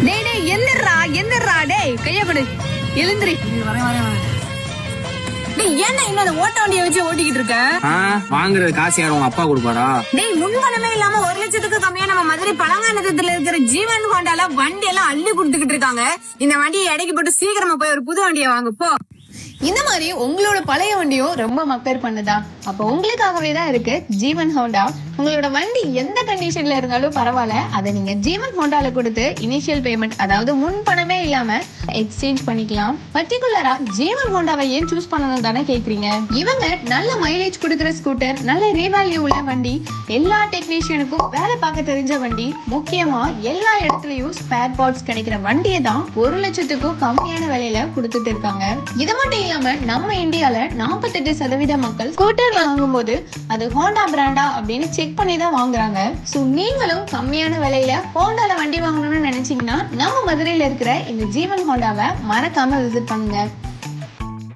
டேய் டேய் எந்திரா டேய் கைய கொடு எழுந்திரி. டேய் ஏன்னா இன்னும் ஓட்ட வண்டியை வச்சு ஓட்டிக்கிட்டு இருக்க? வாங்குறது காசு யாரும் உங்க அப்பா கொடுப்பாரா? டேய் முன்பணமே இல்லாம 1 லட்சத்துக்கு கம்மியா நம்ம மதுரை பழங்கானத்துல இருக்கிற ஜீவன் ஹோண்டால வண்டி எல்லாம் அள்ளி கொடுத்துக்கிட்டு இருக்காங்க. இந்த வண்டியை எடைக்கு போட்டு சீக்கிரமா போய் ஒரு புது வண்டியை வாங்க போ. இந்த மாதிரி உங்களோட பழைய வண்டியும் ரொம்ப மப்பேர் பண்ணுதா? அப்ப உங்களுக்காகவே தான் இருக்கு ஜீவன் ஹோண்டா. உங்களோட வண்டி எந்த கண்டிஷன்ல இருந்தாலும் பரவாயில்ல, அதை நீங்க ஜீவன் ஹோண்டால கொடுத்து இனிஷியல் பேமெண்ட், அதாவது முன் பணமே இல்லாம எக்ஸ்சேஞ்ச் பண்ணிக்கலாம். பர்டிகுலரா ஜீவன் ஹோண்டாவை ஏன் சூஸ் பண்ணணும் தானே கேக்குறீங்க? இவங்க நல்ல மைலேஜ் கொடுக்குற ஸ்கூட்டர், நல்ல ரீவேல்யூ உள்ள வண்டி, எல்லா டெக்னீஷியனுக்கும் வேலை பார்க்க தெரிஞ்ச வண்டி, முக்கியமா எல்லா இடத்துலயும் ஸ்பேர் பார்ட்ஸ் கிடைக்கிற வண்டியை தான் 1 லட்சத்துக்கும் கம்மியான விலையில கொடுத்துட்டு இருக்காங்க. இது மட்டும் இல்லாம நம்ம இந்தியால 48% மக்கள் ஸ்கூட்டர் வாங்கும் போது அது ஹோண்டா பிராண்டா அப்படின்னு செக் பண்ணி தான் வாங்குறாங்க. சோ நீங்களும் கம்மியான விலையில ஹோண்டால வண்டி வாங்கணும்னு நினைச்சீங்கன்னா நம்ம மதுரையில இருக்கிற இந்த ஜீவன் ஹோண்டாவை மறக்காம விசிட் பண்ணுங்க.